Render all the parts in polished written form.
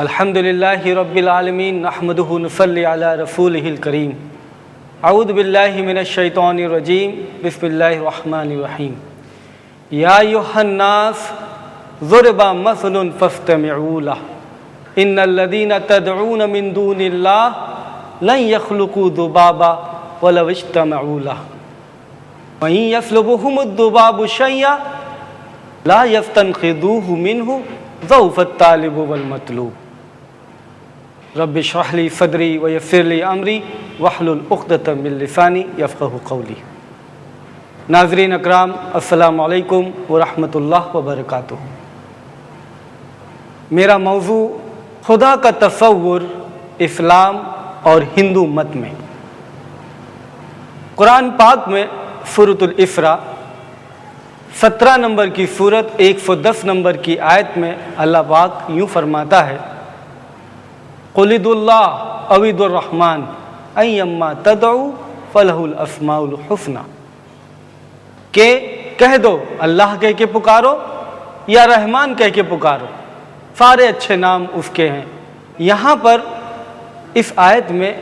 الحمدللہ رب العالمین نحمدہ نصلی علی رسولہ الکریم اعوذ باللہ من الشیطان الرجیم بسم اللہ الرحمن الرحیم یا ایھا الناس ضرب مثل فاستمعوا لہ ان الذین تدعون من دون اللہ لن يخلقوا ذبابا ولو اجتمعوا لہ وإن يسلبهم الذباب شيئا لا يستنقذوه منه ضعف الطالب والمطلوب رب اشرح لي صدري ويسر لي امری واحلل عقدۃ من لسانی یفقہوا قولی۔ ناظرین اکرام، السلام علیکم ورحمۃ اللہ وبرکاتہ۔ میرا موضوع خدا کا تصور اسلام اور ہندو مت میں۔ قرآن پاک میں سورۃ الاسراء 17 نمبر کی سورت 110 نمبر کی آیت میں اللہ پاک یوں فرماتا ہے، قُلِ ادعوا اللَّهَ أَوِ ادعوا الرَّحْمَنَ أَيَّمَّا تَدْعُوا فَلَهُ الْأَسْمَاءُ الْحُسْنَى، کہ کہہ دو اللہ کہہ کے پکارو یا رحمان کہہ کے پکارو، سارے اچھے نام اس کے ہیں۔ یہاں پر اس آیت میں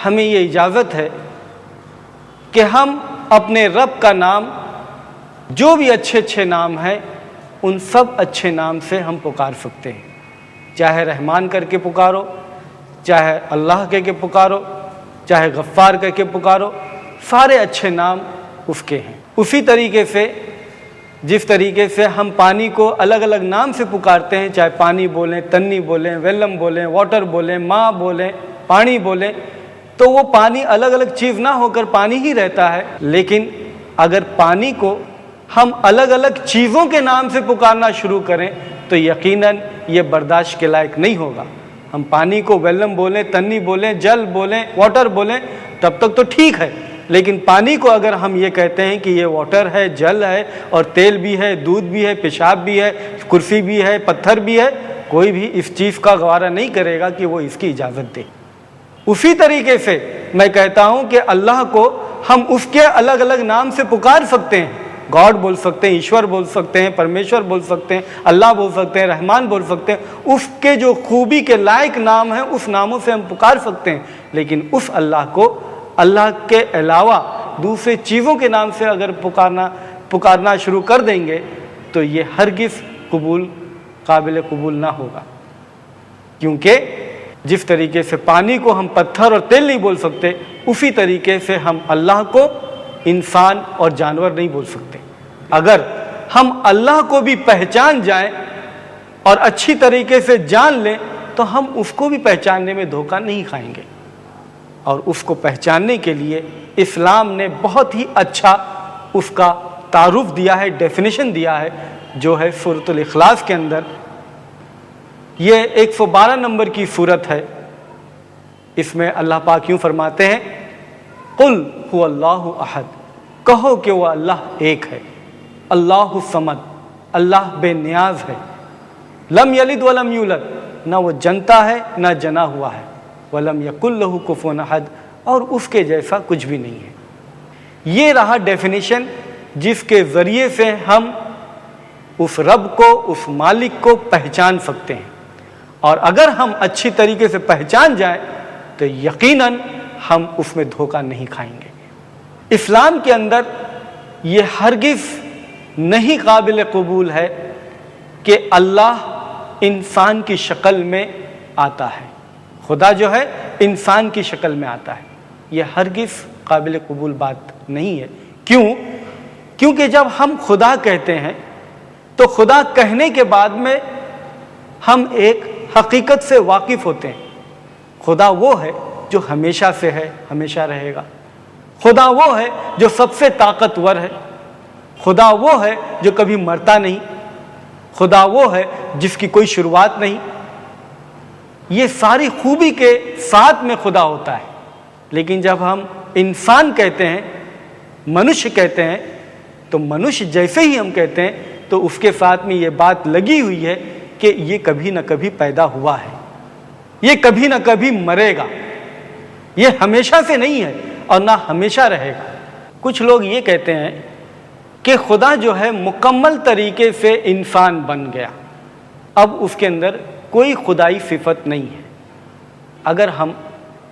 ہمیں یہ اجازت ہے کہ ہم اپنے رب کا نام، جو بھی اچھے اچھے نام ہیں، ان سب اچھے نام سے ہم پکار سکتے ہیں، چاہے رحمان کر کے پکارو، چاہے اللہ کہہ کے پکارو، چاہے غفار کہہ کے پکارو، سارے اچھے نام اس کے ہیں۔ اسی طریقے سے جس طریقے سے ہم پانی کو الگ الگ نام سے پکارتے ہیں، چاہے پانی بولیں، تنی بولیں، ویلم بولیں، واٹر بولیں، ماں بولیں، پانی بولیں، تو وہ پانی الگ الگ چیز نہ ہو کر پانی ہی رہتا ہے۔ لیکن اگر پانی کو ہم الگ الگ چیزوں کے نام سے پکارنا شروع کریں تو یقیناً یہ برداشت کے لائق نہیں ہوگا۔ ہم پانی کو ویلم بولیں، تنی بولیں، جل بولیں، واٹر بولیں، تب تک تو ٹھیک ہے، لیکن پانی کو اگر ہم یہ کہتے ہیں کہ یہ واٹر ہے، جل ہے، اور تیل بھی ہے، دودھ بھی ہے، پیشاب بھی ہے، کرسی بھی ہے، پتھر بھی ہے، کوئی بھی اس چیز کا گوارا نہیں کرے گا کہ وہ اس کی اجازت دے۔ اسی طریقے سے میں کہتا ہوں کہ اللہ کو ہم اس کے الگ الگ نام سے پکار سکتے ہیں، گاڈ بول سکتے ہیں، ایشور بول سکتے ہیں، پرمیشور بول سکتے ہیں، اللہ بول سکتے ہیں، رحمان بول سکتے ہیں، اس کے جو خوبی کے لائق نام ہیں اس ناموں سے ہم پکار سکتے ہیں۔ لیکن اس اللہ کو اللہ کے علاوہ دوسرے چیزوں کے نام سے اگر پکارنا شروع کر دیں گے تو یہ ہرگز قابل قبول نہ ہوگا، کیونکہ جس طریقے سے پانی کو ہم پتھر اور تیل نہیں بول سکتے، اسی طریقے سے ہم اللہ کو انسان اور جانور نہیں بول سکتے۔ اگر ہم اللہ کو بھی پہچان جائیں اور اچھی طریقے سے جان لیں تو ہم اس کو بھی پہچاننے میں دھوکہ نہیں کھائیں گے، اور اس کو پہچاننے کے لیے اسلام نے بہت ہی اچھا اس کا تعارف دیا ہے، ڈیفینیشن دیا ہے، جو ہے سورۃ الاخلاص کے اندر۔ یہ 112 نمبر کی سورت ہے۔ اس میں اللہ پاک یوں فرماتے ہیں، قل هو اللہ احد، کہو کہ وہ اللہ ایک ہے، اللہ الصمد، اللہ بے نیاز ہے، لم یلد ولم یولد، نہ وہ جنتا ہے نہ جنا ہوا ہے، ولم یکن لہ کفوا احد، اور اس کے جیسا کچھ بھی نہیں ہے۔ یہ رہا ڈیفینیشن جس کے ذریعے سے ہم اس رب کو، اس مالک کو پہچان سکتے ہیں، اور اگر ہم اچھی طریقے سے پہچان جائیں تو یقیناً ہم اس میں دھوکہ نہیں کھائیں گے۔ اسلام کے اندر یہ ہرگز نہیں قابل قبول ہے کہ اللہ انسان کی شکل میں آتا ہے، خدا جو ہے انسان کی شکل میں آتا ہے، یہ ہرگز قابل قبول بات نہیں ہے۔ کیونکہ جب ہم خدا کہتے ہیں تو خدا کہنے کے بعد میں ہم ایک حقیقت سے واقف ہوتے ہیں۔ خدا وہ ہے جو ہمیشہ سے ہے، ہمیشہ رہے گا۔ خدا وہ ہے جو سب سے طاقتور ہے۔ خدا وہ ہے جو کبھی مرتا نہیں۔ خدا وہ ہے جس کی کوئی شروعات نہیں۔ یہ ساری خوبی کے ساتھ میں خدا ہوتا ہے، لیکن جب ہم انسان کہتے ہیں، منوش کہتے ہیں، تو منوش جیسے ہی ہم کہتے ہیں تو اس کے ساتھ میں یہ بات لگی ہوئی ہے کہ یہ کبھی نہ کبھی پیدا ہوا ہے، یہ کبھی نہ کبھی مرے گا، یہ ہمیشہ سے نہیں ہے اور نہ ہمیشہ رہے گا۔ کچھ لوگ یہ کہتے ہیں کہ خدا جو ہے مکمل طریقے سے انسان بن گیا، اب اس کے اندر کوئی خدائی صفت نہیں ہے۔ اگر ہم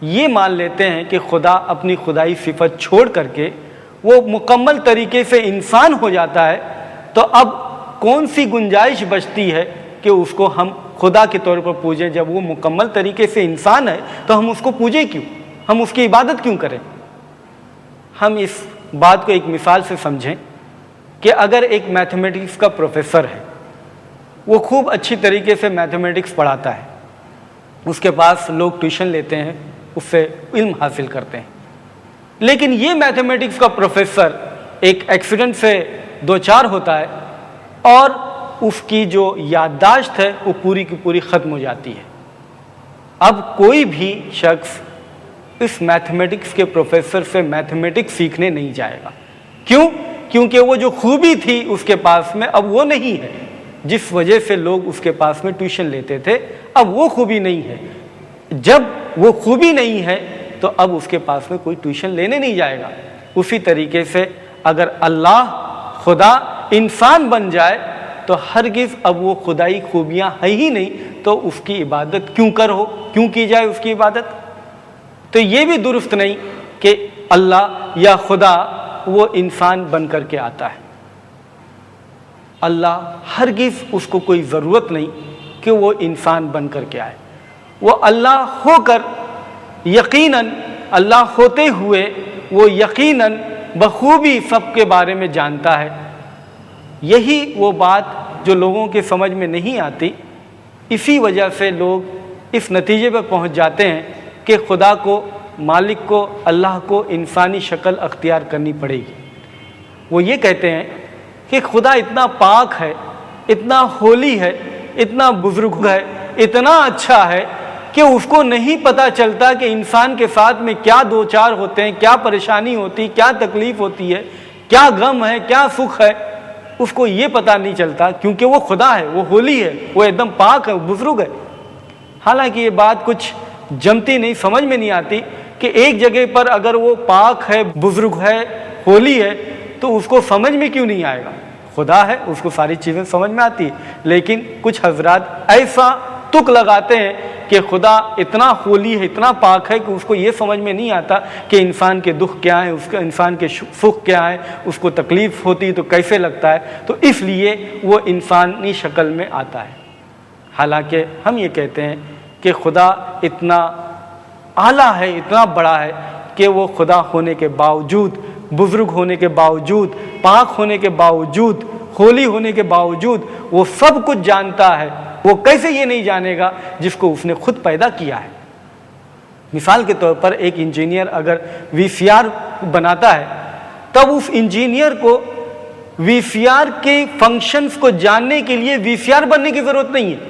یہ مان لیتے ہیں کہ خدا اپنی خدائی صفت چھوڑ کر کے وہ مکمل طریقے سے انسان ہو جاتا ہے، تو اب کون سی گنجائش بچتی ہے کہ اس کو ہم خدا کے طور پر پوجیں؟ جب وہ مکمل طریقے سے انسان ہے تو ہم اس کو پوجیں کیوں؟ ہم اس کی عبادت کیوں کریں؟ ہم اس بات کو ایک مثال سے سمجھیں کہ اگر ایک میتھمیٹکس کا پروفیسر ہے، وہ خوب اچھی طریقے سے میتھمیٹکس پڑھاتا ہے، اس کے پاس لوگ ٹیوشن لیتے ہیں، اس سے علم حاصل کرتے ہیں، لیکن یہ میتھمیٹکس کا پروفیسر ایک ایکسیڈنٹ سے دوچار ہوتا ہے اور اس کی جو یادداشت ہے وہ پوری کی پوری ختم ہو جاتی ہے۔ اب کوئی بھی شخص اس میتھمیٹکس کے پروفیسر سے میتھمیٹکس سیکھنے نہیں جائے گا۔ کیوں؟ کیونکہ وہ جو خوبی تھی اس کے پاس میں اب وہ نہیں ہے، جس وجہ سے لوگ اس کے پاس میں ٹیوشن لیتے تھے، اب وہ خوبی نہیں ہے۔ جب وہ خوبی نہیں ہے تو اب اس کے پاس میں کوئی ٹیوشن لینے نہیں جائے گا۔ اسی طریقے سے اگر اللہ خدا انسان بن جائے تو ہرگز اب وہ خدائی خوبیاں ہیں ہی نہیں، تو اس کی عبادت کیوں کی جائے اس کی عبادت؟ تو یہ بھی درست نہیں کہ اللہ یا خدا وہ انسان بن کر کے آتا ہے۔ اللہ ہرگز اس کو کوئی ضرورت نہیں کہ وہ انسان بن کر کے آئے۔ وہ اللہ ہو کر یقیناً، اللہ ہوتے ہوئے وہ یقیناً بخوبی سب کے بارے میں جانتا ہے۔ یہی وہ بات جو لوگوں کے سمجھ میں نہیں آتی، اسی وجہ سے لوگ اس نتیجے پر پہنچ جاتے ہیں کہ خدا کو، مالک کو، اللہ کو انسانی شکل اختیار کرنی پڑے گی۔ وہ یہ کہتے ہیں کہ خدا اتنا پاک ہے، اتنا ہولی ہے، اتنا بزرگ ہے، اتنا اچھا ہے کہ اس کو نہیں پتہ چلتا کہ انسان کے ساتھ میں کیا دو چار ہوتے ہیں، کیا پریشانی ہوتی، کیا تکلیف ہوتی ہے، کیا غم ہے، کیا سکھ ہے، اس کو یہ پتہ نہیں چلتا، کیونکہ وہ خدا ہے، وہ ہولی ہے، وہ ایک دم پاک ہے، بزرگ ہے۔ حالانکہ یہ بات کچھ جمتی نہیں، سمجھ میں نہیں آتی کہ ایک جگہ پر اگر وہ پاک ہے، بزرگ ہے، ہولی ہے، تو اس کو سمجھ میں کیوں نہیں آئے گا؟ خدا ہے، اس کو ساری چیزیں سمجھ میں آتی ہے، لیکن کچھ حضرات ایسا تک لگاتے ہیں کہ خدا اتنا ہولی ہے، اتنا پاک ہے کہ اس کو یہ سمجھ میں نہیں آتا کہ انسان کے دکھ کیا ہیں، اس کا انسان کے سکھ کیا ہے، اس کو تکلیف ہوتی تو کیسے لگتا ہے، تو اس لیے وہ انسانی شکل میں آتا ہے۔ حالانکہ ہم یہ کہتے ہیں کہ خدا اتنا اعلیٰ ہے، اتنا بڑا ہے کہ وہ خدا ہونے کے باوجود، بزرگ ہونے کے باوجود، پاک ہونے کے باوجود، ہولی ہونے کے باوجود وہ سب کچھ جانتا ہے۔ وہ کیسے یہ نہیں جانے گا جس کو اس نے خود پیدا کیا ہے؟ مثال کے طور پر ایک انجینئر اگر وی سی آر بناتا ہے، تب اس انجینئر کو وی سی آر کے فنکشنز کو جاننے کے لیے وی سی آر بننے کی ضرورت نہیں ہے۔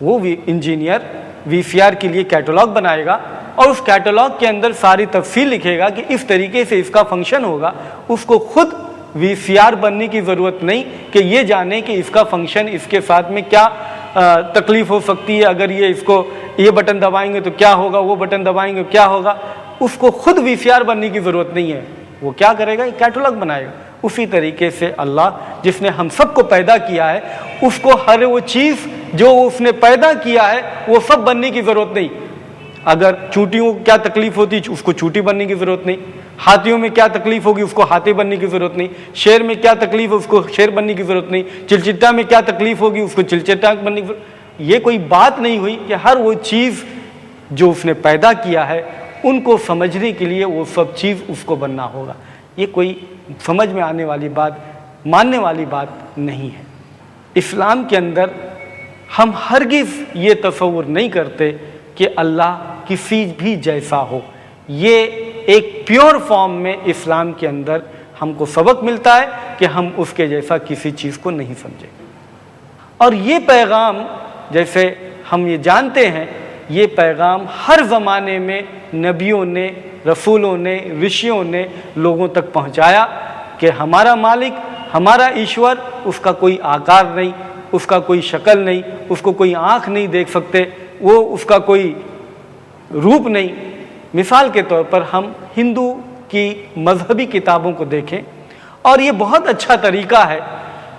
وہ انجینئر وی سی آر کے لیے کیٹلاگ بنائے گا اور اس کیٹلاگ کے اندر ساری تفصیل لکھے گا کہ اس طریقے سے اس کا فنکشن ہوگا۔ اس کو خود وی سی آر بننے کی ضرورت نہیں کہ یہ جانے کہ اس کا فنکشن، اس کے ساتھ میں کیا تکلیف ہو سکتی ہے، اگر اس کو یہ بٹن دبائیں گے تو کیا ہوگا، وہ بٹن دبائیں گے کیا ہوگا۔ اس کو خود وی سی آر بننے کی ضرورت نہیں ہے۔ وہ کیا کرے گا؟ کیٹلاگ بنائے گا۔ اسی طریقے سے اللہ جس نے ہم سب کو پیدا کیا ہے، اس کو ہر وہ چیز جو اس نے پیدا کیا ہے وہ سب بننے کی ضرورت نہیں۔ اگر چونٹیوں کو کیا تکلیف ہوتی، اس کو چونٹی بننے کی ضرورت نہیں۔ ہاتھیوں میں کیا تکلیف ہوگی، اس کو ہاتھی بننے کی ضرورت نہیں۔ شیر میں کیا تکلیف ہے، اس کو شیر بننے کی ضرورت نہیں۔ چلچٹا میں کیا تکلیف ہوگی، اس کو چلچٹا بننے کی ضرورت۔ یہ کوئی بات نہیں ہوئی کہ ہر وہ چیز جو اس نے پیدا کیا ہے ان کو سمجھنے کے لیے وہ سب چیز اس کو بننا ہوگا۔ یہ کوئی سمجھ میں آنے والی بات، ماننے والی بات نہیں ہے۔ اسلام کے اندر ہم ہرگز یہ تصور نہیں کرتے کہ اللہ کسی بھی جیسا ہو۔ یہ ایک پیور فارم میں اسلام کے اندر ہم کو سبق ملتا ہے کہ ہم اس کے جیسا کسی چیز کو نہیں سمجھیں۔ اور یہ پیغام، جیسے ہم یہ جانتے ہیں، یہ پیغام ہر زمانے میں نبیوں نے، رسولوں نے، رشیوں نے لوگوں تک پہنچایا کہ ہمارا مالک، ہمارا ایشور، اس کا کوئی آکار نہیں، اس کا کوئی شکل نہیں، اس کو کوئی آنکھ نہیں دیکھ سکتے، وہ اس کا کوئی روپ نہیں۔ مثال کے طور پر ہم ہندو کی مذہبی کتابوں کو دیکھیں، اور یہ بہت اچھا طریقہ ہے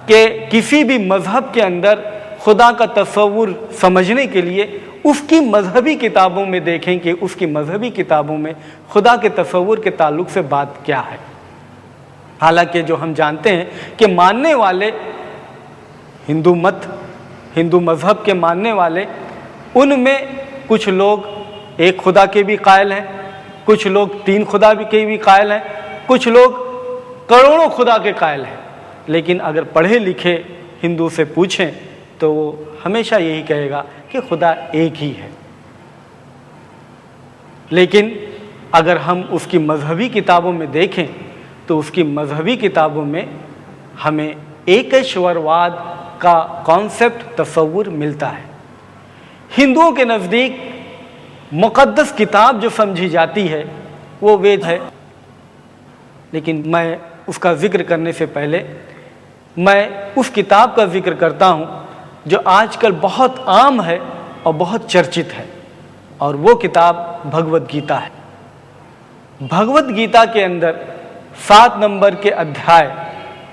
کہ کسی بھی مذہب کے اندر خدا کا تصور سمجھنے کے لیے اس کی مذہبی کتابوں میں دیکھیں کہ اس کی مذہبی کتابوں میں خدا کے تصور کے تعلق سے بات کیا ہے۔ حالانکہ جو ہم جانتے ہیں کہ ماننے والے ہندو مذہب کے ماننے والے، ان میں کچھ لوگ ایک خدا کے بھی قائل ہیں، کچھ لوگ 3 خدا کے بھی قائل ہیں، کچھ لوگ کروڑوں خدا کے قائل ہیں۔ لیکن اگر پڑھے لکھے ہندو سے پوچھیں تو وہ ہمیشہ یہی کہے گا کہ خدا ایک ہی ہے۔ لیکن اگر ہم اس کی مذہبی کتابوں میں دیکھیں تو اس کی مذہبی کتابوں میں ہمیں ایکشورواد کا کانسیپٹ تصور ملتا ہے۔ ہندوؤں کے نزدیک مقدس کتاب جو سمجھی جاتی ہے وہ وید ہے، لیکن میں اس کا ذکر کرنے سے پہلے میں اس کتاب کا ذکر کرتا ہوں جو آج کل بہت عام ہے اور بہت چرچت ہے، اور وہ کتاب بھگوت گیتا ہے۔ بھگوت گیتا کے اندر 7 نمبر کے ادھیائے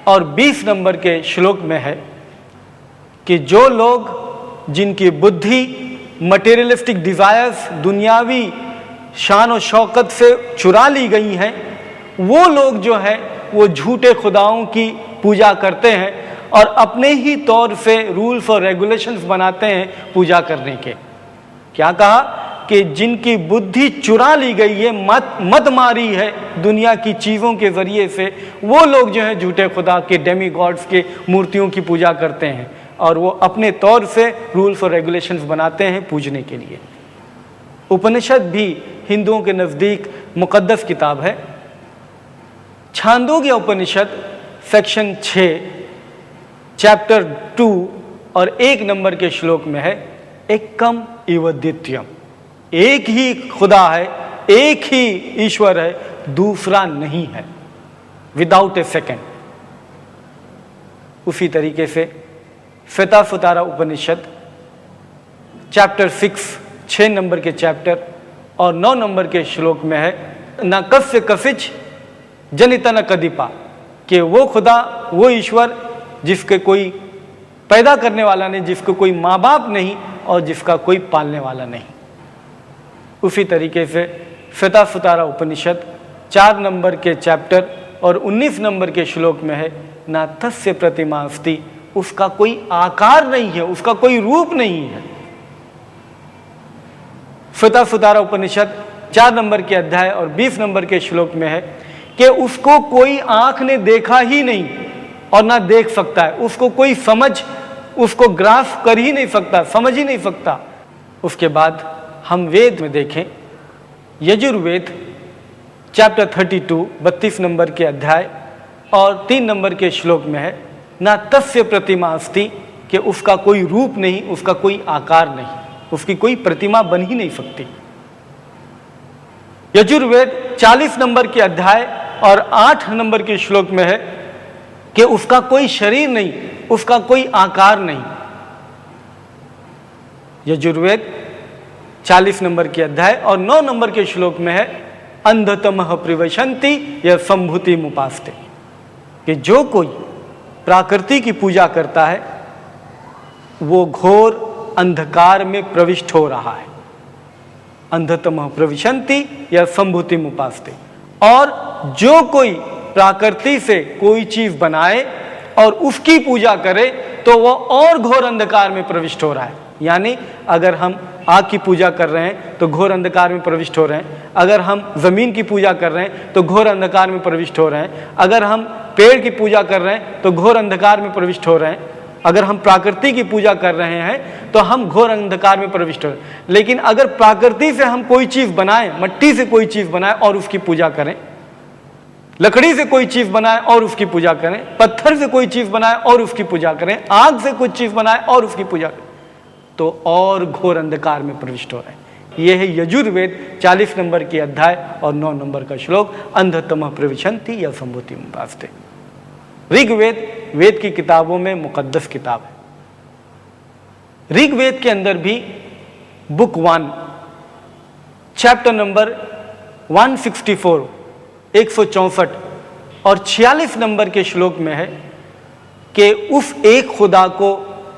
اور 20 نمبر کے شلوک میں ہے کہ جو لوگ جن کی بدھی مٹیریلسٹک ڈیزائرز دنیاوی شان و شوکت سے چرا لی گئی ہیں، وہ لوگ جو ہے وہ جھوٹے خداؤں کی پوجا کرتے ہیں اور اپنے ہی طور سے رولز اور ریگولیشنز بناتے ہیں پوجا کرنے کے۔ کیا کہا کہ جن کی بدھی چرا لی گئی ہے، مت ماری ہے دنیا کی چیزوں کے ذریعے سے، وہ لوگ جو ہیں جھوٹے خدا کے ڈیمی گاڈز کے مورتیوں کی پوجا کرتے ہیں اور وہ اپنے طور سے رولز اور ریگولیشنز بناتے ہیں پوجنے کے لیے۔ اپنشد بھی ہندوؤں کے نزدیک مقدس کتاب ہے۔ چھاندوگیہ اپنشد سیکشن 6 چیپٹر 2 اور 1 نمبر کے شلوک میں ہے ایکم ایودیتیم، ایک ہی خدا ہے، ایک ہی ایشور ہے، دوسرا نہیں ہے، وداؤٹ اے سیکنڈ۔ اسی طریقے سے ستا ستارا اپنشد چیپٹر 6 نمبر کے چیپٹر اور 9 نمبر کے شلوک میں ہے نہ کسیہ کسچ جنیتا نہ کدیپا، کہ وہ خدا، وہ ایشور جس کے کوئی پیدا کرنے والا نہیں، جس کو کوئی ماں باپ نہیں اور جس کا کوئی پالنے والا نہیں۔ اسی طریقے سے ستا ستارا اپنشد 4 نمبر کے چیپٹر اور 19 نمبر کے شلوک میں ہے نہ تسیہ پرتما استی، اس کا کوئی آکار نہیں ہے، اس کا کوئی روپ نہیں ہے۔ ستا ستارا اپنشد 4 نمبر کے ادھیائے اور 20 نمبر کے شلوک میں ہے کہ اس کو کوئی آنکھ نے دیکھا ہی نہیں اور نہ دیکھ سکتا ہے، اس کو کوئی سمجھ، اس کو گراف کر ہی نہیں سکتا، سمجھ ہی نہیں سکتا۔ اس کے بعد ہم وید میں دیکھیں، یجروید چیپٹر 32 32 نمبر کے ادھیائے اور 3 نمبر کے شلوک میں ہے نہ تسیہ پرتما استی، کہ اس کا کوئی روپ نہیں، اس کا کوئی آکار نہیں، اس کی کوئی پرتما بن ہی نہیں سکتی۔ یجروید 40 نمبر کے ادھیائے اور 8 نمبر کے شلوک میں ہے کہ اس کا کوئی شریر نہیں، اس کا کوئی آکار نہیں۔ یجروید 40 نمبر کے ادھیائے اور 9 نمبر کے شلوک میں ہے اندھتمہ پریوشنتی یا سمبھوتی مپاستے، کہ جو کوئی پراکرتی کی پوجا کرتا ہے وہ گھور اندھکار میں پروشٹ ہو رہا ہے۔ اندھتمہ پروشنتی یا سمبھوتی مپاستے، اور جو کوئی پراکرتی سے کوئی چیز بنائے اور اس کی پوجا کرے تو وہ اور گھور اندھکار میں پروشٹ ہو رہا ہے۔ یعنی اگر ہم آگ کی پوجا کر رہے ہیں تو گھور اندھکار میں پروشٹ ہو رہے ہیں، اگر ہم زمین کی پوجا کر رہے ہیں تو گھور اندھکار میں پروشٹ ہو رہے ہیں، اگر ہم پیڑ کی پوجا کر رہے ہیں تو گھور اندھکار میں پروشٹ ہو رہے ہیں، اگر ہم پراکرتی کی پوجا کر رہے ہیں تو ہم گھور اندھکار میں پروشٹ ہو رہے ہیں۔ لیکن اگر پراکرتی سے ہم کوئی چیز بنائیں، مٹی سے کوئی چیز بنائیں اور اس کی پوجا کریں، لکڑی سے کوئی چیز بنائیں اور اس کی پوجا کریں، پتھر سے کوئی چیز بنائیں اور اس کی پوجا کریں، آگ سے کوئی چیز بنائیں اور اس کی پوجا کریں، تو اور گھور اندھکار میں پروشٹ ہو رہے ہیں۔ یہ ہے یجروید 40 نمبر کی ادھیائے اور 9 نمبر کا شلوک اندھتمہ پروشنتی یا سمبھوتی مپاستے۔ رگ وید وید کی کتابوں میں مقدس کتاب ہے۔ رگ وید کے اندر بھی بک 1 چیپٹر نمبر 164 164 اور 46 نمبر کے شلوک میں ہے کہ اس ایک خدا کو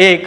1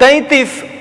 33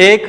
1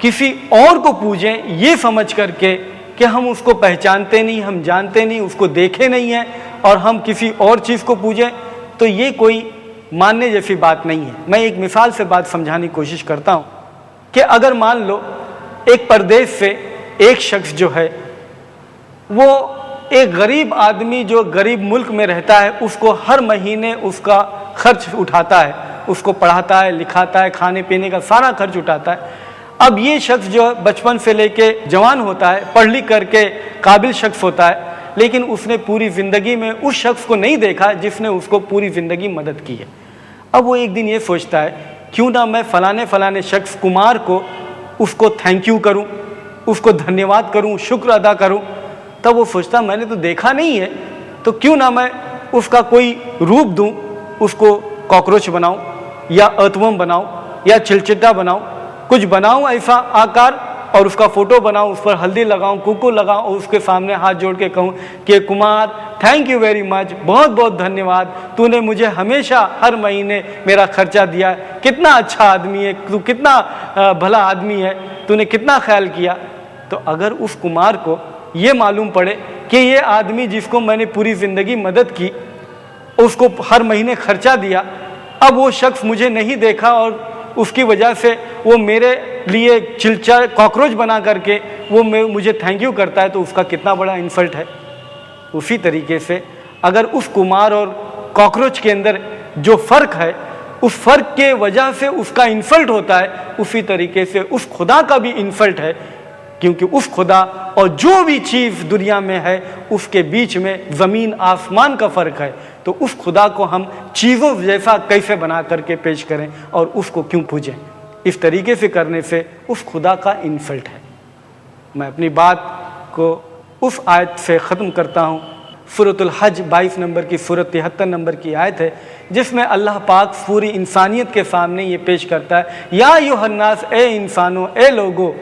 کسی اور کو پوجیں یہ سمجھ کر کے کہ ہم اس کو پہچانتے نہیں، ہم جانتے نہیں، اس کو دیکھے نہیں ہیں، اور ہم کسی اور چیز کو پوجیں، تو یہ کوئی ماننے جیسی بات نہیں ہے۔ میں ایک مثال سے بات سمجھانے کی کوشش کرتا ہوں کہ اگر مان لو ایک پردیس سے ایک شخص جو ہے وہ ایک غریب آدمی جو غریب ملک میں رہتا ہے، اس کو ہر مہینے اس کا خرچ اٹھاتا ہے، اس کو پڑھاتا ہے، لکھاتا ہے، کھانے پینے کا سارا خرچ اٹھاتا ہے۔ اب یہ شخص جو بچپن سے لے کے جوان ہوتا ہے، پڑھ لکھ کر کے قابل شخص ہوتا ہے، لیکن اس نے پوری زندگی میں اس شخص کو نہیں دیکھا جس نے اس کو پوری زندگی مدد کی ہے۔ اب وہ ایک دن یہ سوچتا ہے کیوں نہ میں فلانے شخص کمار کو اس کو تھینک یو کروں، اس کو دھنیہ واد کروں، شکر ادا کروں۔ تب وہ سوچتا میں نے تو دیکھا نہیں ہے، تو کیوں نہ میں اس کا کوئی روپ دوں، اس کو کاکروچ بناؤں یا ارتھورم بناؤں یا چلچٹا بناؤں، کچھ بناؤں ایسا آکار، اور اس کا فوٹو بناؤں، اس پر ہلدی لگاؤں، کوکو لگاؤں، اور اس کے سامنے ہاتھ جوڑ کے کہوں کہ Kumar thank you very much, بہت بہت دھنیہ واد، تو نے مجھے ہمیشہ ہر مہینے میرا خرچہ دیا ہے، کتنا اچھا آدمی ہے تو، کتنا بھلا آدمی ہے، تو نے کتنا خیال کیا۔ تو اگر اس کمار کو یہ معلوم پڑے کہ یہ آدمی جس کو میں نے پوری زندگی مدد کی، اس کو ہر مہینے خرچہ دیا، اب وہ شخص مجھے نہیں دیکھا اور اس کی وجہ سے وہ میرے لیے چلچا کاکروچ بنا کر کے وہ مجھے تھینک یو کرتا ہے، تو اس کا کتنا بڑا انسلٹ ہے۔ اسی طریقے سے اگر اس کمار اور کاکروچ کے اندر جو فرق ہے، اس فرق کے وجہ سے اس کا انسلٹ ہوتا ہے، اسی طریقے سے اس خدا کا بھی انسلٹ ہے، کیونکہ اس خدا اور جو بھی چیز دنیا میں ہے اس کے بیچ میں زمین آسمان کا فرق ہے، تو اس خدا کو ہم چیزوں جیسا کیسے بنا کر کے پیش کریں اور اس کو کیوں پوجیں؟ اس طریقے سے کرنے سے اس خدا کا انسلٹ ہے۔ میں اپنی بات کو اس آیت سے ختم کرتا ہوں۔ سورۃ الحج 22 نمبر کی سورۃ 73 نمبر کی آیت ہے، جس میں اللہ پاک پوری انسانیت کے سامنے یہ پیش کرتا ہے، یا ایھا الناس، اے انسانوں، اے لوگوں،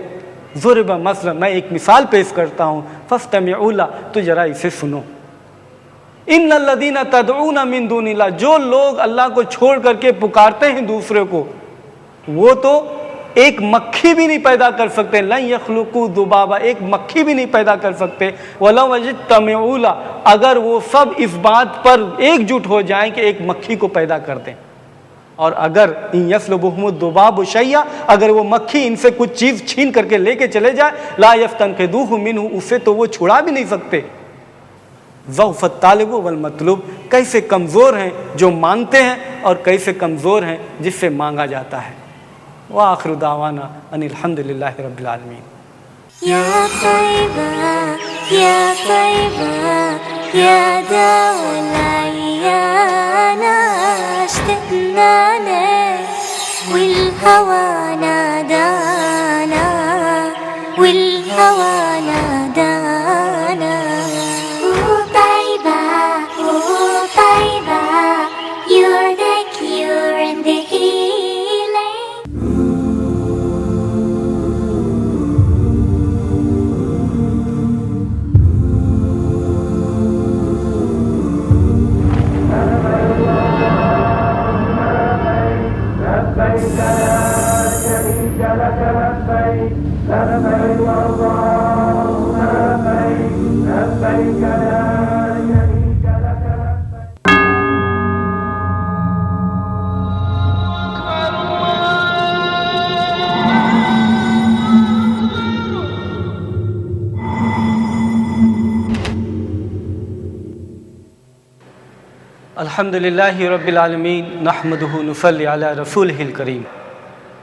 ضرب مثلا، میں ایک مثال پیش کرتا ہوں، فاستمعوا لہ، تو ذرا اسے سنو۔ ان الذین تدعون من دون اللہ، جو لوگ اللہ کو چھوڑ کر کے پکارتے ہیں دوسرے کو، وہ تو ایک مکھی بھی نہیں پیدا کر سکتے، لن یخلقوا ذبابا، ایک مکھی بھی نہیں پیدا کر سکتے، ولو اجتمعوا لہ، اگر وہ سب اس بات پر ایک جٹ ہو جائیں کہ ایک مکھی کو پیدا کر دیں، اور اگر ان یسلبہم الذباب شیئا، اگر وہ مکھی ان سے کچھ چیز چھین کر کے لے کے چلے جائے، لا یستنقذوہ منہ، اسے تو وہ چھڑا بھی نہیں سکتے۔ ضعف الطالب والمطلوب، کیسے کمزور ہیں جو مانگتے ہیں اور کیسے کمزور ہیں جس سے مانگا جاتا ہے۔ وآخر دعوانا ان الحمد للہ رب العالمین۔ یا طیبہ یا طیبہ یا دوا العیانا، اشتقنا لك والهوى نادانا، والهوى نادانا. طيبة you're the cure and the healing. الحمد للہ رب العالمین، نحمدہ نصلی علی رسولہ الکریم۔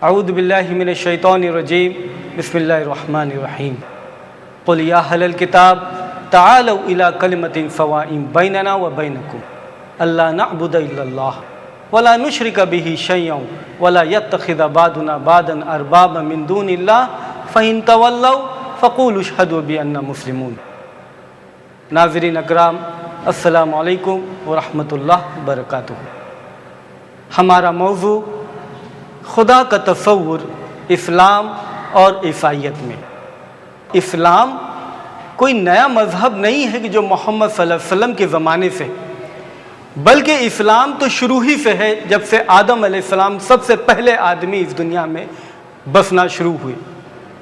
اعوذ باللہ من الشیطان الرجیم، بسم اللہ الرحمن الرحیم۔ قل یا اہل الکتاب تعالوا الی کلمۃ سواء بیننا وبینکم الا نعبد الا اللہ ولا نشرک بہ شیئا ولا یتخذ بعضنا بعضا اربابا من دون اللہ فإن تولوا فقولوا اشہدوا بأننا مسلمون۔ ناظرین اکرام، السلام علیکم ورحمۃ اللہ وبرکاتہ۔ ہمارا موضوع خدا کا تصور اسلام اور عیسائیت میں۔ اسلام کوئی نیا مذہب نہیں ہے کہ جو محمد صلی اللہ علیہ وسلم کے زمانے سے، بلکہ اسلام تو شروع ہی سے ہے، جب سے آدم علیہ السلام سب سے پہلے آدمی اس دنیا میں بسنا شروع ہوئے۔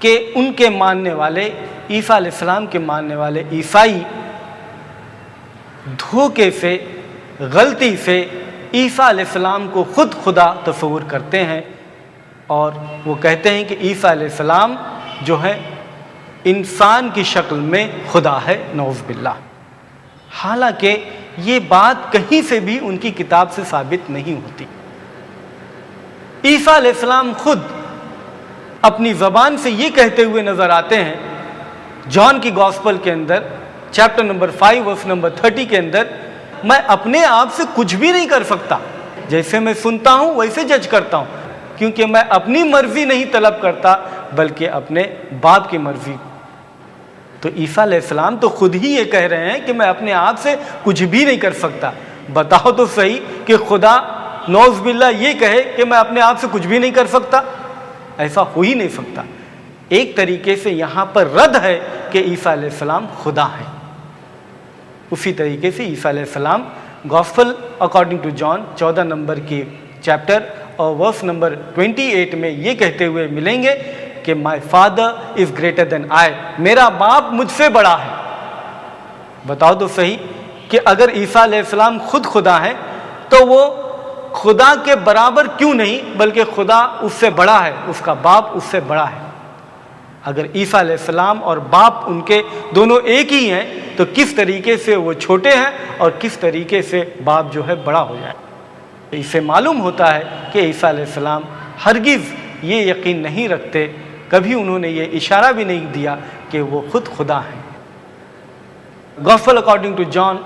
کہ ان کے ماننے والے عیسیٰ علیہ السلام کے ماننے والے عیسائی دھوکے سے، غلطی سے عیسیٰ علیہ السلام کو خود خدا تصور کرتے ہیں، اور وہ کہتے ہیں کہ عیسیٰ علیہ السلام جو ہے انسان کی شکل میں خدا ہے، نعوذ باللہ۔ حالانکہ یہ بات کہیں سے بھی ان کی کتاب سے ثابت نہیں ہوتی۔ عیسیٰ علیہ السلام خود اپنی زبان سے یہ کہتے ہوئے نظر آتے ہیں، جان کی گاسپل کے اندر چیپٹر نمبر 5 ورس نمبر 30 کے اندر، میں اپنے آپ سے کچھ بھی نہیں کر سکتا، جیسے میں سنتا ہوں ویسے جج کرتا ہوں، کیونکہ میں اپنی مرضی نہیں طلب کرتا بلکہ اپنے باپ کی مرضی۔ تو عیسیٰ علیہ السلام تو خود ہی یہ کہہ رہے ہیں کہ میں اپنے آپ سے کچھ بھی نہیں کر سکتا۔ بتاؤ تو صحیح کہ خدا نعوذ باللہ یہ کہے کہ میں اپنے آپ سے کچھ بھی نہیں کر سکتا؟ ایسا ہو ہی نہیں سکتا۔ ایک طریقے سے یہاں پر رد ہے کہ عیسیٰ علیہ السلام خدا ہے۔ اسی طریقے سے عیسیٰ علیہ السلام gospel according to John 14 number کی چیپٹر اور ورس نمبر 28 میں یہ کہتے ہوئے ملیں گے کہ my father is greater than آئی، میرا باپ مجھ سے بڑا ہے۔ بتاؤ تو صحیح کہ اگر عیسیٰ علیہ السلام خود خدا ہے تو وہ خدا کے برابر کیوں نہیں بلکہ خدا اس سے بڑا ہے، اس کا باپ اس سے بڑا ہے۔ اگر عیسیٰ علیہ السلام اور باپ ان کے دونوں ایک ہی ہیں تو کس طریقے سے وہ چھوٹے ہیں اور کس طریقے سے باپ جو ہے بڑا ہو جائے؟ اس سے معلوم ہوتا ہے کہ عیسیٰ علیہ السلام ہرگز یہ یقین نہیں رکھتے، کبھی انہوں نے یہ اشارہ بھی نہیں دیا کہ وہ خود خدا ہیں۔ Gospel according to John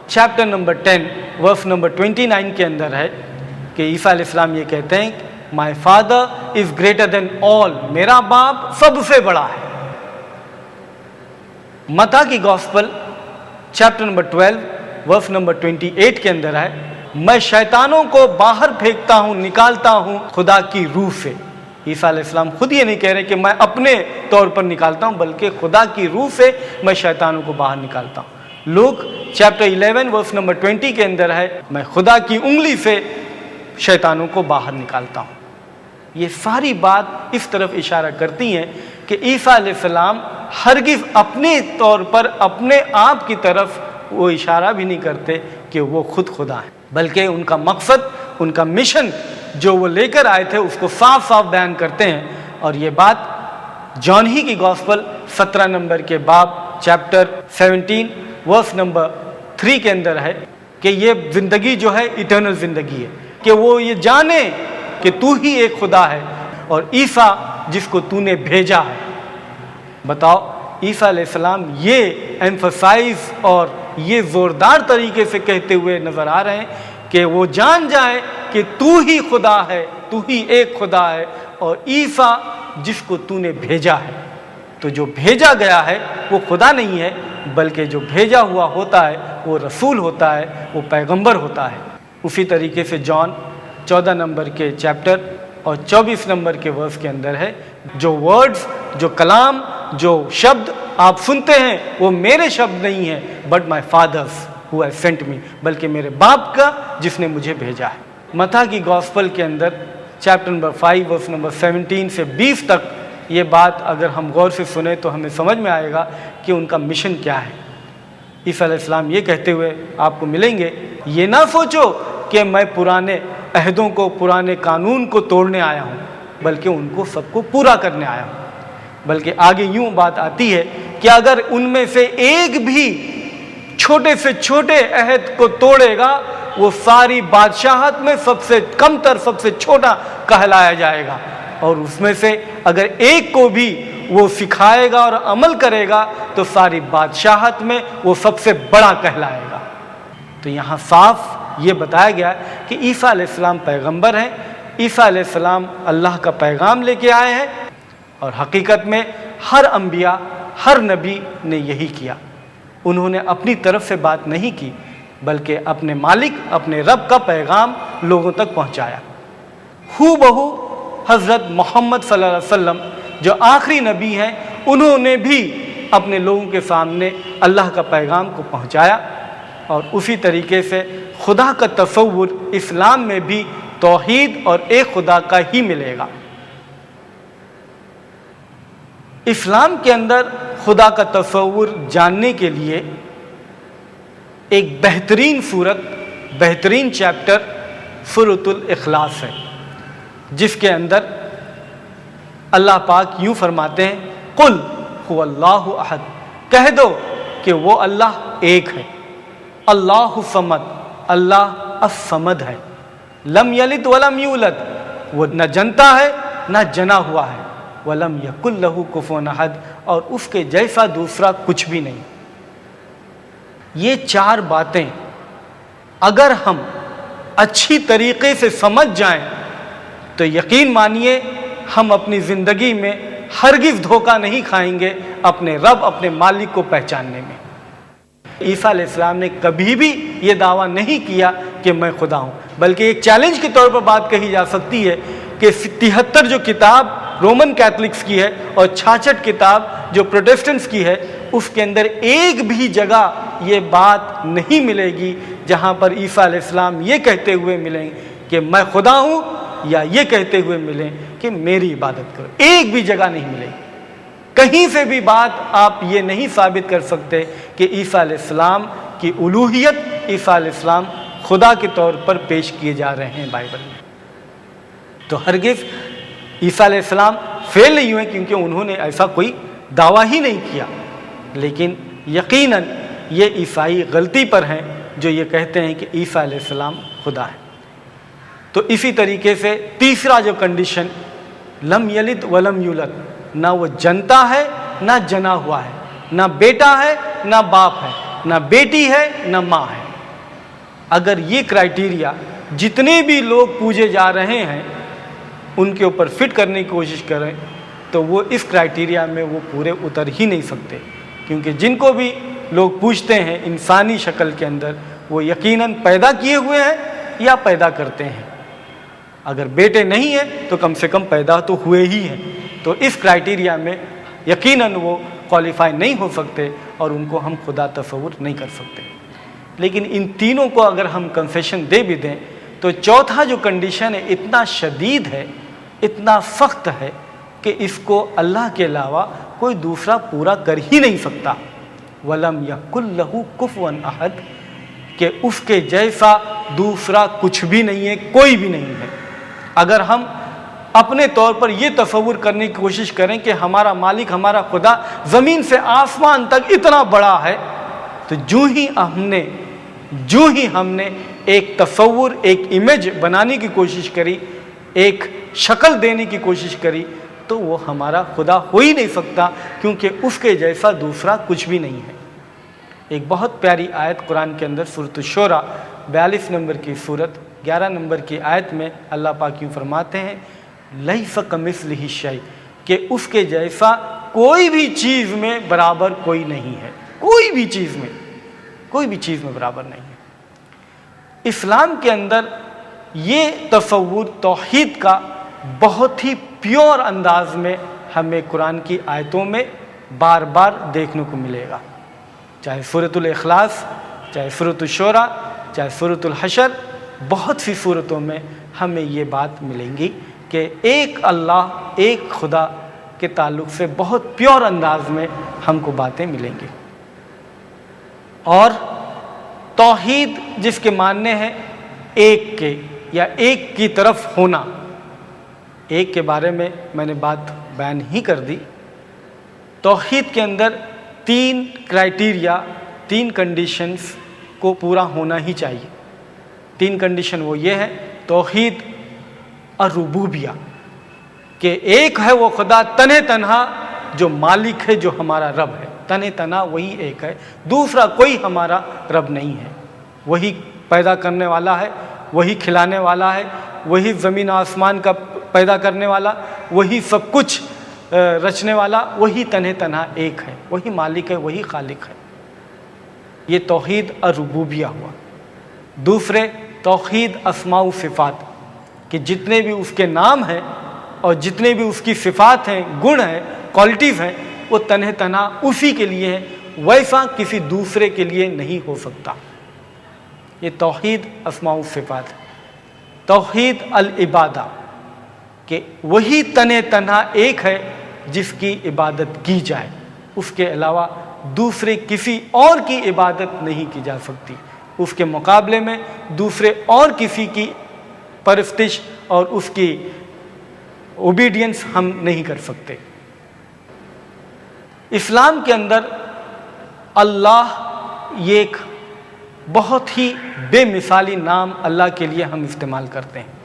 chapter number 10 verse number 29 کے اندر ہے کہ عیسیٰ علیہ السلام یہ کہتے ہیں my father is greater than آل، میرا باپ سب سے بڑا ہے۔ متی کی gospel chapter number 12 verse number 28 کے اندر ہے میں شیطانوں کو باہر پھینکتا ہوں، نکالتا ہوں خدا کی روح سے۔ عیسیٰ علیہ السلام خود یہ نہیں کہہ رہے کہ میں اپنے طور پر نکالتا ہوں بلکہ خدا کی روح سے میں شیطانوں کو باہر نکالتا ہوں۔ لوک چیپٹر 11 ورس نمبر 20 کے اندر ہے میں خدا کی انگلی سے شیطانوں کو باہر نکالتا ہوں۔ یہ ساری بات اس طرف اشارہ کرتی ہیں کہ عیسیٰ علیہ السلام ہرگز اپنے طور پر اپنے آپ کی طرف وہ اشارہ بھی نہیں کرتے کہ وہ خود خدا ہیں، بلکہ ان کا مقصد، ان کا مشن جو وہ لے کر آئے تھے اس کو صاف صاف بیان کرتے ہیں۔ اور یہ بات جان ہی کی گاسپل 17 نمبر کے باب چیپٹر 17 ورس نمبر 3 کے اندر ہے کہ یہ زندگی جو ہے ایٹرنل زندگی ہے، کہ وہ یہ جانے کہ تو ہی ایک خدا ہے اور عیسیٰ جس کو تو نے بھیجا ہے۔ بتاؤ عیسیٰ علیہ السلام یہ ایمفسائز اور یہ زوردار طریقے سے کہتے ہوئے نظر آ رہے ہیں کہ وہ جان جائے کہ تو ہی خدا ہے، تو ہی ایک خدا ہے، اور عیسیٰ جس کو تو نے بھیجا ہے۔ تو جو بھیجا گیا ہے وہ خدا نہیں ہے بلکہ جو بھیجا ہوا ہوتا ہے وہ رسول ہوتا ہے، وہ پیغمبر ہوتا ہے۔ اسی طریقے سے جان 14 نمبر کے چیپٹر اور 24 نمبر کے ورس کے اندر ہے جو ورڈز، جو کلام، جو شبد آپ سنتے ہیں وہ میرے شبد نہیں ہیں but my father's who has sent me, بلکہ میرے باپ کا جس نے مجھے بھیجا ہے۔ متی کی گاسپل کے اندر چیپٹر نمبر 5 ورس نمبر 17 سے 20 تک یہ بات اگر ہم غور سے سنیں تو ہمیں سمجھ میں آئے گا کہ ان کا مشن کیا ہے۔ عیسیٰ علیہ السلام یہ کہتے ہوئے آپ کو ملیں گے، یہ نہ سوچو کہ میں پرانے عہدوں کو، پرانے قانون کو توڑنے آیا ہوں بلکہ ان کو سب کو پورا کرنے آیا ہوں۔ بلکہ آگے یوں بات آتی ہے کہ اگر ان میں سے ایک بھی چھوٹے سے چھوٹے عہد کو توڑے گا وہ ساری بادشاہت میں سب سے کم تر، سب سے چھوٹا کہلایا جائے گا، اور اس میں سے اگر ایک کو بھی وہ سکھائے گا اور عمل کرے گا تو ساری بادشاہت میں وہ سب سے بڑا کہلائے گا۔ تو یہاں صاف یہ بتایا گیا کہ عیسیٰ علیہ السلام پیغمبر ہیں، عیسیٰ علیہ السلام اللہ کا پیغام لے کے آئے ہیں، اور حقیقت میں ہر انبیاء، ہر نبی نے یہی کیا۔ انہوں نے اپنی طرف سے بات نہیں کی بلکہ اپنے مالک، اپنے رب کا پیغام لوگوں تک پہنچایا۔ ہو بہو حضرت محمد صلی اللہ علیہ وسلم جو آخری نبی ہیں انہوں نے بھی اپنے لوگوں کے سامنے اللہ کا پیغام کو پہنچایا، اور اسی طریقے سے خدا کا تصور اسلام میں بھی توحید اور ایک خدا کا ہی ملے گا۔ اسلام کے اندر خدا کا تصور جاننے کے لیے ایک بہترین صورت، بہترین چیپٹر سورۃ الاخلاص ہے، جس کے اندر اللہ پاک یوں فرماتے ہیں قل هو اللہ احد، کہہ دو کہ وہ اللہ ایک ہے، اللہ الصمد، اللہ الصمد ہے، لم یلد ولم یولد، وہ نہ جنتا ہے نہ جنا ہوا ہے، ولم یکن لہ کفوا احد، اور اس کے جیسا دوسرا کچھ بھی نہیں۔ یہ چار باتیں اگر ہم اچھی طریقے سے سمجھ جائیں تو یقین مانیے ہم اپنی زندگی میں ہرگز دھوکہ نہیں کھائیں گے اپنے رب، اپنے مالک کو پہچاننے میں۔ عیسیٰ علیہ السلام نے کبھی بھی یہ دعویٰ نہیں کیا کہ میں خدا ہوں، بلکہ ایک چیلنج کے طور پر بات کہی جا سکتی ہے کہ 73 جو کتاب رومن کیتھلکس کی ہے اور 66 کتاب جو پروٹیسٹنٹس کی ہے، اس کے اندر ایک بھی جگہ یہ بات نہیں ملے گی جہاں پر عیسیٰ علیہ السلام یہ کہتے ہوئے ملیں کہ میں خدا ہوں، یا یہ کہتے ہوئے ملیں کہ میری عبادت کرو۔ ایک بھی جگہ نہیں ملے گی، کہیں سے بھی بات آپ یہ نہیں ثابت کر سکتے کہ عیسیٰ علیہ السلام کی الوہیت، عیسیٰ علیہ السلام خدا کے طور پر پیش کیے جا رہے ہیں بائبل میں۔ تو ہرگز عیسیٰ علیہ السلام فیل نہیں ہوئے، کیونکہ انہوں نے ایسا کوئی دعویٰ ہی نہیں کیا، لیکن یقیناً یہ عیسائی غلطی پر ہیں جو یہ کہتے ہیں کہ عیسیٰ علیہ السلام خدا ہے۔ تو اسی طریقے سے تیسرا جو کنڈیشن، لم یلد ولم یولد، نہ وہ جنتا ہے نہ جنا ہوا ہے، نہ بیٹا ہے نہ باپ ہے، نہ بیٹی ہے نہ ماں ہے۔ اگر یہ کرائیٹیریا جتنے بھی لوگ پوجے جا رہے ہیں ان کے اوپر فٹ کرنے کی کوشش کریں تو وہ اس کرائیٹیریا میں وہ پورے اتر ہی نہیں سکتے، کیونکہ جن کو بھی لوگ پوجتے ہیں انسانی شکل کے اندر، وہ یقیناً پیدا کیے ہوئے ہیں یا پیدا کرتے ہیں۔ اگر بیٹے نہیں ہیں تو کم سے کم پیدا تو ہوئے ہی ہیں، تو اس کرائیٹیریا میں یقیناً وہ کوالیفائی نہیں ہو سکتے اور ان کو ہم خدا تصور نہیں کر سکتے۔ لیکن ان تینوں کو اگر ہم کنسیشن دے بھی دیں تو چوتھا جو کنڈیشن ہے اتنا شدید ہے، اتنا سخت ہے کہ اس کو اللہ کے علاوہ کوئی دوسرا پورا کر ہی نہیں سکتا۔ وَلَمْ يَكُنْ لَهُ كُفُوًا أَحَدٌ، کہ اس کے جیسا دوسرا کچھ بھی نہیں ہے، کوئی بھی نہیں ہے۔ اگر ہم اپنے طور پر یہ تصور کرنے کی کوشش کریں کہ ہمارا مالک، ہمارا خدا زمین سے آسمان تک اتنا بڑا ہے، تو جو ہی ہم نے ایک تصور، ایک امیج بنانے کی کوشش کری، ایک شکل دینے کی کوشش کری، تو وہ ہمارا خدا ہو ہی نہیں سکتا، کیونکہ اس کے جیسا دوسرا کچھ بھی نہیں ہے۔ ایک بہت پیاری آیت قرآن کے اندر سورۃ الشورى 42 نمبر کی سورت 11 نمبر کی آیت میں اللہ پاک یوں فرماتے ہیں لیس کمثلہ شیء، کہ اس کے جیسا کوئی بھی چیز میں برابر کوئی نہیں ہے، کوئی بھی چیز میں برابر نہیں ہے۔ اسلام کے اندر یہ تصور توحید کا بہت ہی پیور انداز میں ہمیں قرآن کی آیتوں میں بار بار دیکھنے کو ملے گا، چاہے سورۃ الاخلاص، چاہے سورۃ الشورى، چاہے سورۃ الحشر، بہت سی صورتوں میں ہمیں یہ بات ملیں گی کہ ایک اللہ، ایک خدا کے تعلق سے بہت پیور انداز میں ہم کو باتیں ملیں گی۔ اور توحید جس کے ماننے ہیں ایک کے یا ایک کی طرف ہونا، ایک کے بارے میں نے بات بیان ہی کر دی۔ توحید کے اندر 3 کرائیٹیریا، 3 کنڈیشنز کو پورا ہونا ہی چاہیے۔ 3 کنڈیشن وہ یہ ہے، توحید الربوبیہ، کہ ایک ہے وہ خدا تنہا تنہا جو مالک ہے، جو ہمارا رب ہے، تنہا تنہا وہی ایک ہے، دوسرا کوئی ہمارا رب نہیں ہے۔ وہی پیدا کرنے والا ہے، وہی کھلانے والا ہے، وہی زمین آسمان کا پیدا کرنے والا، وہی سب کچھ رچنے والا، وہی تنہا تنہا ایک ہے، وہی مالک ہے، وہی خالق ہے۔ یہ توحید الربوبیہ ہوا۔ دوسرے توحید اسماء و صفات، کہ جتنے بھی اس کے نام ہیں اور جتنے بھی اس کی صفات ہیں، گن ہیں، کوالٹیز ہیں، وہ تنہا تنہا اسی کے لیے ہے، ویسا کسی دوسرے کے لیے نہیں ہو سکتا۔ یہ توحید اسماء و صفات۔ توحید العبادہ، کہ وہی تنہا تنہا ایک ہے جس کی عبادت کی جائے، اس کے علاوہ دوسرے کسی اور کی عبادت نہیں کی جا سکتی، اس کے مقابلے میں دوسرے اور کسی کی پرستش اور اس کی اوبیڈینس ہم نہیں کر سکتے۔ اسلام کے اندر اللہ یہ ایک بہت ہی بے مثالی نام اللہ کے لیے ہم استعمال کرتے ہیں۔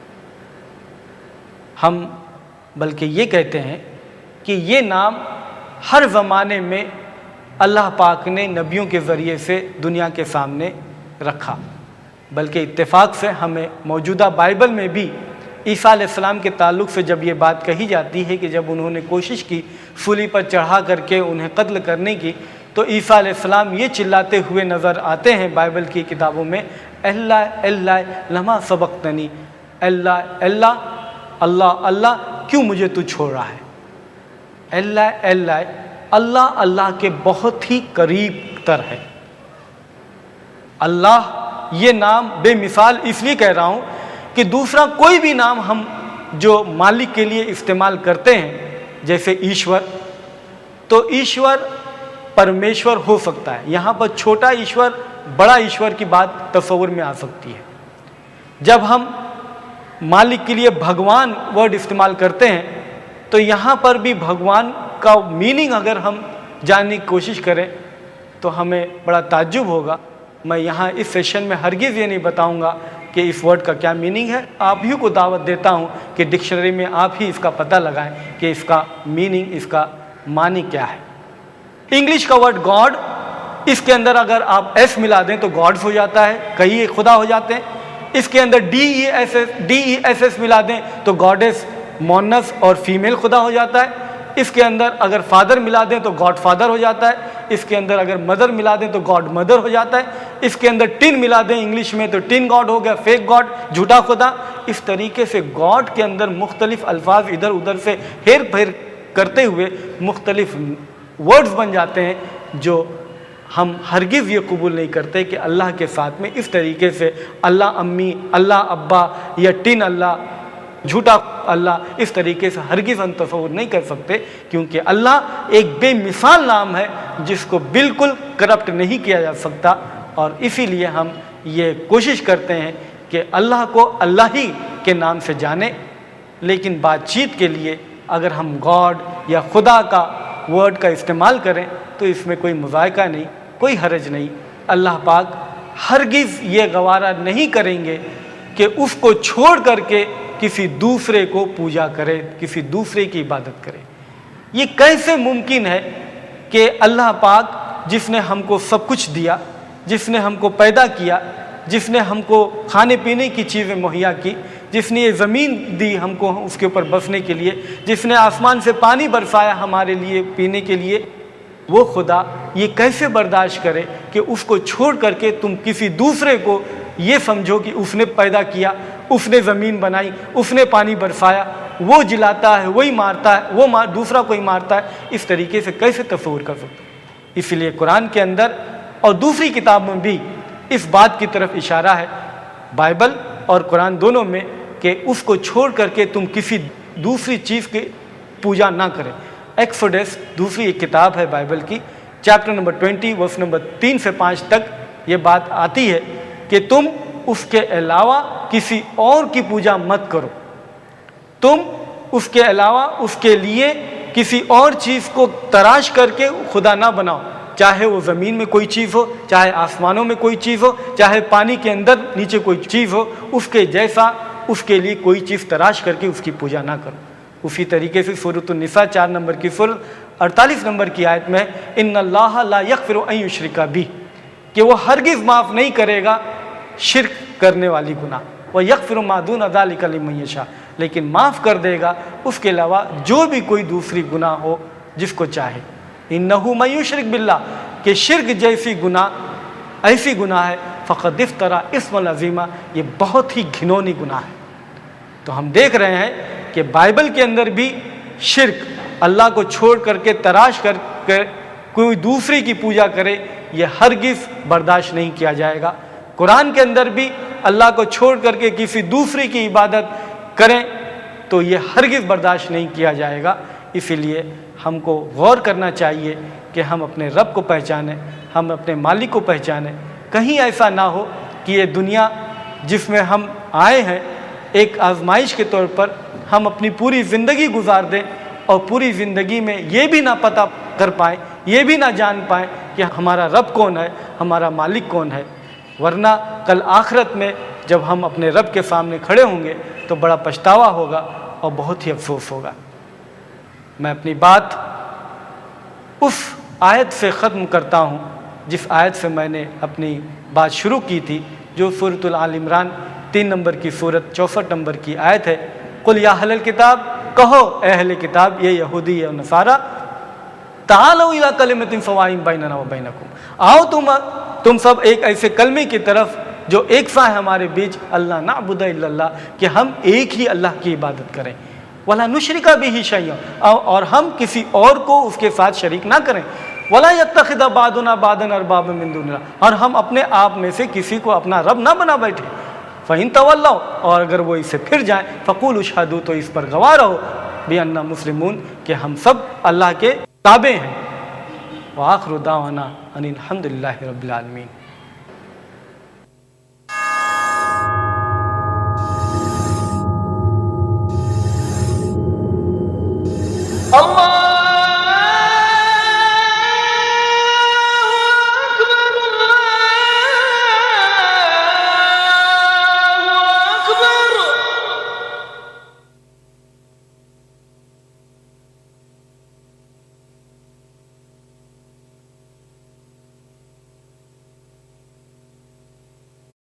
ہم بلکہ یہ کہتے ہیں کہ یہ نام ہر زمانے میں اللہ پاک نے نبیوں کے ذریعے سے دنیا کے سامنے رکھا، بلکہ اتفاق سے ہمیں موجودہ بائبل میں بھی عیسیٰ علیہ السلام کے تعلق سے جب یہ بات کہی جاتی ہے کہ جب انہوں نے کوشش کی سولی پر چڑھا کر کے انہیں قتل کرنے کی، تو عیسیٰ علیہ السلام یہ چلاتے ہوئے نظر آتے ہیں بائبل کی کتابوں میں، اللہ اللہ لما سبقتنی، اللہ اللہ اللہ اللہ کیوں مجھے تو چھوڑ رہا ہے۔ اللہ اللہ اللہ اللہ کے بہت ہی قریب تر ہے۔ اللہ یہ نام بے مثال اس لیے کہہ رہا ہوں کہ دوسرا کوئی بھی نام ہم جو مالک کے لیے استعمال کرتے ہیں، جیسے ایشور، تو ایشور پرمیشور ہو سکتا ہے، یہاں پر چھوٹا ایشور بڑا ایشور کی بات تصور میں آ سکتی ہے۔ جب ہم مالک کے لیے بھگوان ورڈ استعمال کرتے ہیں تو یہاں پر بھی بھگوان کا میننگ اگر ہم جاننے کی کوشش کریں تو ہمیں بڑا تعجب ہوگا۔ میں یہاں اس سیشن میں ہرگز یہ نہیں بتاؤں گا کہ اس ورڈ کا کیا میننگ ہے، آپ ہی کو دعوت دیتا ہوں کہ ڈکشنری میں آپ ہی اس کا پتہ لگائیں کہ اس کا میننگ، اس کا معنی کیا ہے۔ انگلش کا ورڈ گاڈ، اس کے اندر اگر آپ ایس ملا دیں تو گاڈز ہو جاتا ہے، کئی ایک خدا ہو جاتے ہیں۔ اس کے اندر ڈی ای ایس ایس ملا دیں تو گاڈیس مونس اور فیمیل خدا ہو جاتا ہے۔ اس کے اندر اگر فادر ملا دیں تو گاڈ فادر ہو جاتا ہے۔ اس کے اندر اگر مدر ملا دیں تو گاڈ مدر ہو جاتا ہے۔ اس کے اندر ٹن ملا دیں انگلش میں تو ٹن گاڈ ہو گیا، فیک گاڈ، جھوٹا خدا۔ اس طریقے سے گاڈ کے اندر مختلف الفاظ ادھر ادھر سے ہیر پھیر کرتے ہوئے مختلف ورڈز بن جاتے ہیں جو ہم ہرگز یہ قبول نہیں کرتے کہ اللہ کے ساتھ میں اس طریقے سے اللہ امی، اللہ ابا یا ٹن اللہ، جھوٹا اللہ، اس طریقے سے ہرگز ہم تصور نہیں کر سکتے، کیونکہ اللہ ایک بے مثال نام ہے جس کو بالکل کرپٹ نہیں کیا جا سکتا۔ اور اسی لیے ہم یہ کوشش کرتے ہیں کہ اللہ کو اللہ ہی کے نام سے جانیں، لیکن بات چیت کے لیے اگر ہم گاڈ یا خدا کا ورڈ کا استعمال کریں تو اس میں کوئی مذائقہ نہیں، کوئی حرج نہیں۔ اللہ پاک ہرگز یہ گوارا نہیں کریں گے کہ اس کو چھوڑ کر کے کسی دوسرے کو پوجا کرے، کسی دوسرے کی عبادت کرے۔ یہ کیسے ممکن ہے کہ اللہ پاک جس نے ہم کو سب کچھ دیا، جس نے ہم کو پیدا کیا، جس نے ہم کو کھانے پینے کی چیزیں مہیا کی، جس نے یہ زمین دی ہم کو اس کے اوپر بسنے کے لیے، جس نے آسمان سے پانی برسایا ہمارے لیے پینے کے لیے، وہ خدا یہ کیسے برداشت کرے کہ اس کو چھوڑ کر کے تم کسی دوسرے کو یہ سمجھو کہ اس نے پیدا کیا، اس نے زمین بنائی، اس نے پانی برسایا، وہ جلاتا ہے، وہی مارتا ہے، وہ دوسرا کوئی مارتا ہے، اس طریقے سے کیسے تصور کر سکتے؟ اس لیے قرآن کے اندر اور دوسری کتاب میں بھی اس بات کی طرف اشارہ ہے، بائبل اور قرآن دونوں میں، کہ اس کو چھوڑ کر کے تم کسی دوسری چیز کی پوجا نہ کریں۔ ایکسوڈس دوسری ایک کتاب ہے بائبل کی، چیپٹر نمبر 20 ورس نمبر 3 سے 5 تک یہ بات آتی ہے کہ تم اس کے علاوہ کسی اور کی پوجا مت کرو، تم اس کے علاوہ اس کے لیے کسی اور چیز کو تراش کر کے خدا نہ بناؤ، چاہے وہ زمین میں کوئی چیز ہو، چاہے آسمانوں میں کوئی چیز ہو، چاہے پانی کے اندر نیچے کوئی چیز ہو، اس کے جیسا اس کے لیے کوئی چیز تراش کر کے اس کی پوجا نہ کرو۔ اسی طریقے سے سورۃ النساء 4 نمبر کی سورۃ 48 نمبر کی آیت میں ان اللہ لا یغفر ان یشرک بہ، کہ وہ ہرگز معاف نہیں کرے گا شرک کرنے والی گناہ، وَيَغْفِرُ مَا دُونَ ذَلِكَ لِمَن یشاء، لیکن معاف کر دے گا اس کے علاوہ جو بھی کوئی دوسری گناہ ہو جس کو چاہے۔ اِنَّهُ مَن یُشْرِکْ بِاللَّهِ، کہ شرک جیسی گناہ ایسی گناہ ہے، فقد افترا اسم العظیمہ، یہ بہت ہی گھنونی گناہ ہے۔ تو ہم دیکھ رہے ہیں کہ بائبل کے اندر بھی شرک، اللہ کو چھوڑ کر کے تراش کر کے کوئی دوسری کی پوجا کرے، یہ ہرگز برداشت نہیں کیا جائے گا۔ قرآن کے اندر بھی اللہ کو چھوڑ کر کے کسی دوسری کی عبادت کریں تو یہ ہرگز برداشت نہیں کیا جائے گا۔ اسی لیے ہم کو غور کرنا چاہیے کہ ہم اپنے رب کو پہچانیں، ہم اپنے مالک کو پہچانیں۔ کہیں ایسا نہ ہو کہ یہ دنیا جس میں ہم آئے ہیں ایک آزمائش کے طور پر ہم اپنی پوری زندگی گزار دیں اور پوری زندگی میں یہ بھی نہ پتہ کر پائیں، یہ بھی نہ جان پائیں کہ ہمارا رب کون ہے، ہمارا مالک کون ہے۔ ورنہ کل آخرت میں جب ہم اپنے رب کے سامنے کھڑے ہوں گے تو بڑا پچھتاوا ہوگا اور بہت ہی افسوس ہوگا۔ میں اپنی بات اس آیت سے ختم کرتا ہوں جس آیت سے میں نے اپنی بات شروع کی تھی، جو سورۃ آل عمران 3 نمبر کی سورت 64 نمبر کی آیت ہے، قل یا اہل الکتاب، کہو اے اہل کتاب، یہ یہودی اور نصارہ، تعالوا الی کلمۃ سواء بیننا و بینکم، آؤ تم سب ایک ایسے کلمے کی طرف جو ایک سا ہے ہمارے بیچ، اللہ نعبد الا اللہ، کہ ہم ایک ہی اللہ کی عبادت کریں، ولا نشرک بہ شیئا، اور ہم کسی اور کو اس کے ساتھ شریک نہ کریں، ولا یتخذ بعضنا بعضا اربابا من دون اللہ، اور ہم اپنے آپ میں سے کسی کو اپنا رب نہ بنا بیٹھے، فإن تولوا، اور اگر وہ اس سے پھر جائیں، فقولوا اشہدوا، تو اس پر گواہ رہو، بأننا مسلمون، کہ ہم سب اللہ کے تابع ہیں۔ وآخر دعوانا ان الحمد للہ رب العالمین۔